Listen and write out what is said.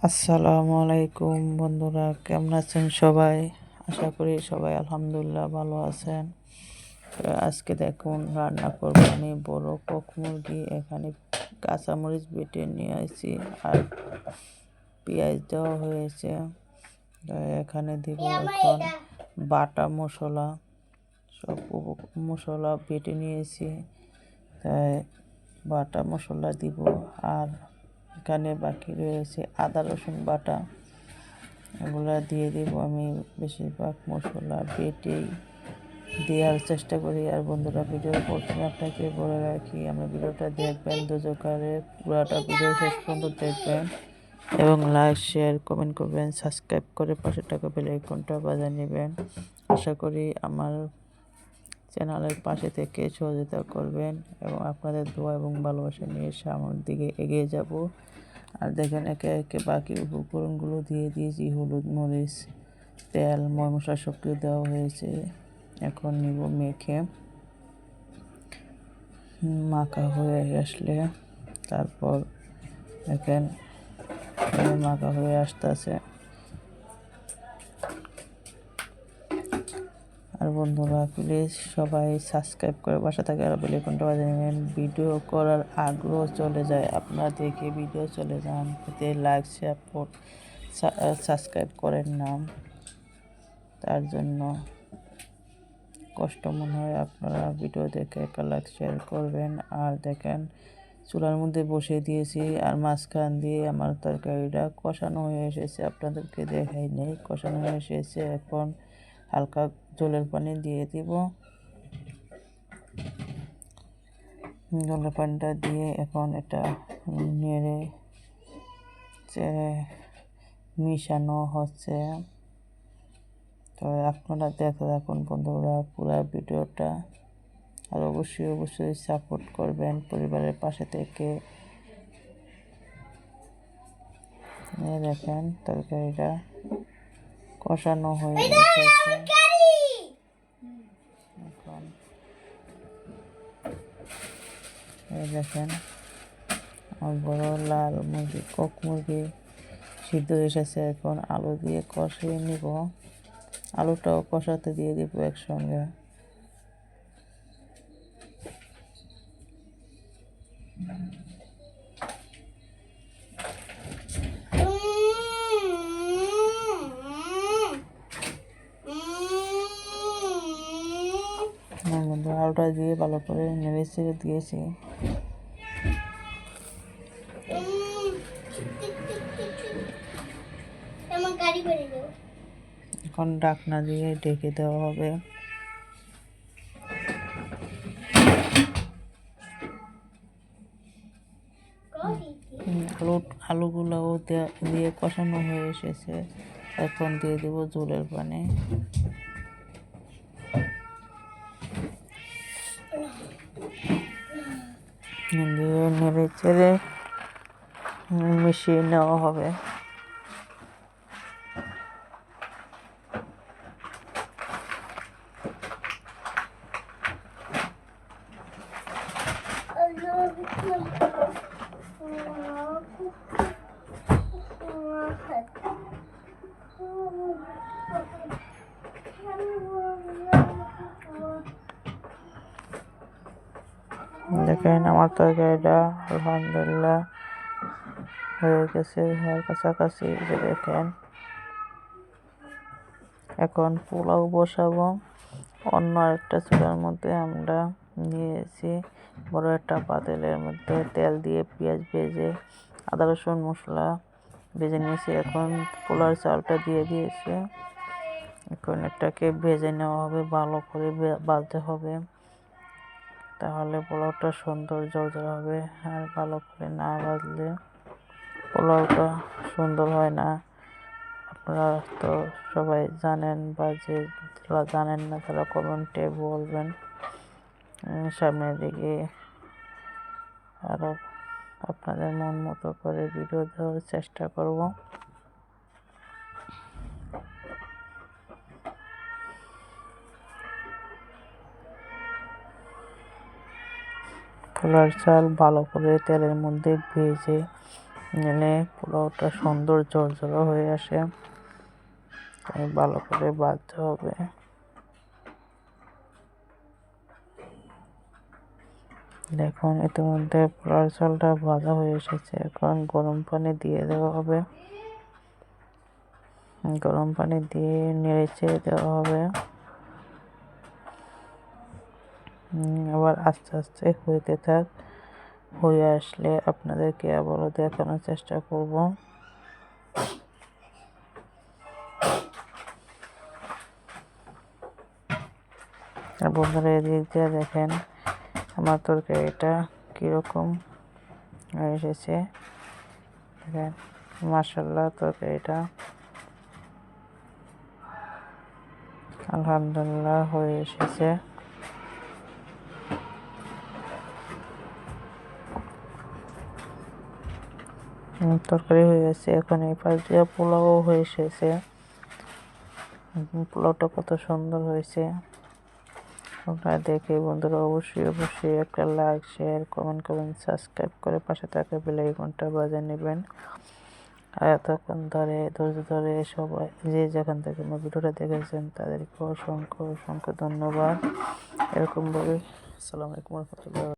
আসসালামু আলাইকুম বন্ধুরা, কেমন আছেন সবাই? আশা করি সবাই আলহামদুলিল্লাহ ভালো আছেন। তো আজকে দেখুন রান্না করব আমি বড় কক মুরগি। এখানে কাঁচামরিচ বেটে নিয়ে আসছি আর পেঁয়াজ দেওয়া হয়েছে। তো এখানে দিব এখন বাটা মশলা, সব মশলা বেটে নিয়েছি, তাই বাটা মশলা দিব। আর এখানে বাকি রয়েছে আদা রসুন বাটা, এগুলো দিয়ে দিব। আমি বেশিরভাগ মশলা বেটেই দেওয়ার চেষ্টা করি। আর বন্ধুরা, ভিডিওর প্রথমে আপনাকে বলে রাখি, আমরা ভিডিওটা দেখবেন দুজকারে, পুরাটা ভিডিও শেষ পর্যন্ত দেখবেন এবং লাইক শেয়ার কমেন্ট করবেন, সাবস্ক্রাইব করে পাশে টাকা বেল আইকনটা বাজিয়ে নেবেন। আশা করি আমার চ্যানেলের পাশে থেকে সহযোগিতা করবেন এবং আপনাদের দোয়া এবং ভালোবাসা নিয়ে সামনের দিকে এগিয়ে যাব। আর দেখেন একে একে বাকি উপকরণগুলো দিয়ে দিয়েছি, হলুদ মরিচ তেল ময় মশলা সব কিছু দেওয়া হয়েছে। এখন নিব মেখে, মাখা হয়ে আসলে তারপর দেখেন মাখা হয়ে আসতেছে। আর বন্ধুরা, প্লিজ সবাই সাবস্ক্রাইব করে বাসা থেকে আরও বেল আইকনটা বাজিয়ে নেবেন। ভিডিও করার আগ্রহ চলে যায়, আপনারা দেখে ভিডিও চলে যান, এতে লাইক শেয়ার সাবস্ক্রাইব করেন না, তার জন্য কষ্ট মনে হয়। আপনারা ভিডিও দেখে একটা লাইক শেয়ার করবেন। আর দেখেন চুলার মধ্যে বসিয়ে দিয়েছি আর মাঝখান দিয়ে আমার তরকারিটা কষানো হয়ে এসেছে, আপনাদেরকে দেখাই নেই, কষানো হয়ে এসেছে। এখন হালকা জলের পানি দিয়ে দিব। জলের পানিটা দিয়ে এখন এটা নেড়ে মিশানো হচ্ছে। তো আপনারা দেখতে থাকুন বন্ধুরা পুরো ভিডিওটা। আর অবশ্যই সাপোর্ট করবেন পরিবারের পাশে থেকে। দেখেন তরকারিটা কষানো হয়ে এসেছে। এখন দেখেন আমার বড় লাল মুরগি, কক মুরগি সিদ্ধ এসেছে। এখন আলু দিয়ে কষিয়ে নিব, আলুটাও কষাতে দিয়ে দিব একসঙ্গে। আলুটা দিয়ে ভালো করে নেড়ে চেড়ে দিয়েছি। এখন ঢাকনা দিয়ে ঢেকে দেওয়া হবে। আলুগুলোও দিয়ে কষানো হয়ে এসেছে। এখন দিয়ে দেব জলের পানি। দিয়ে নেড়ে চেড়ে মিশিয়ে নেওয়া হবে। দেখেন আমার তরকারিটা আলহামদুলিল্লাহ হয়ে গেছে, কাছাকাছি। দেখেন এখন পোলাও বসাবো। অন্য একটা চুলার মধ্যে আমরা নিয়েছি বড় একটা পাতিলের মধ্যে তেল দিয়ে পেঁয়াজ ভেজে আদা রসুন মশলা ভেজে নিয়েছি। এখন পোলার চালটা দিয়ে দিয়েছে। এখন এটাকে ভেজে নেওয়া হবে, ভালো করে ভাজতে হবে, তাহলে পোলাওটা সুন্দর ঝরঝরে হবে। আর ভালো করে না ভাজলে পোলাওটা সুন্দর হয় না। আপনারা তো সবাই জানেন, বা যে যারা জানেন না তারা কমেন্টে বলবেন। সামনের দিকে আরও আপনাদের মন মতো করে ভিডিও দেওয়ার চেষ্টা করব। ছোলার চাল ভালো করে তেলের মধ্যে ভেজে নিলে পোলাওটা সুন্দর ঝরঝরা হয়ে আসে। তাই ভালো করে ভাজতে হবে। দেখুন ইতিমধ্যে পোলাও চালটা ভাজা হয়ে এসেছে। এখন গরম পানি দিয়ে দেওয়া হবে। গরম পানি দিয়ে নেড়েচেড়ে দেওয়া হবে। আবার আস্তে আস্তে হইতে থাক। হয়ে আসলে আপনাদেরকে আবারও দেখানোর চেষ্টা করব। আর বন্ধুরা, এদিক দিয়ে দেখেন আমার তরকারিটা কীরকম হয়ে এসেছে। দেখেন মাশাআল্লাহ, তরকারিটা আলহামদুলিল্লাহ হয়ে এসেছে। তরকারি হয়ে গেছে। এখন এই পাশ দিয়ে পোলাও হয়ে এসেছে। পোলাওটা কত সুন্দর হয়েছে আপনারা দেখে বন্ধুরা অবশ্যই একটা লাইক, শেয়ার, কমেন্ট করবেন, সাবস্ক্রাইব করে পাশে থাকা বেল আইকনটা বাজিয়ে নেবেন। আর এতক্ষণ ধরে ধৈর্য ধরে সবাই যে যেখান থেকে আমার ভিডিওটা দেখেছেন তাদেরকে অসংখ্য ধন্যবাদ। এরকমভাবে আসসালামু আলাইকুম ওয়া রাহমাতুল্লাহ।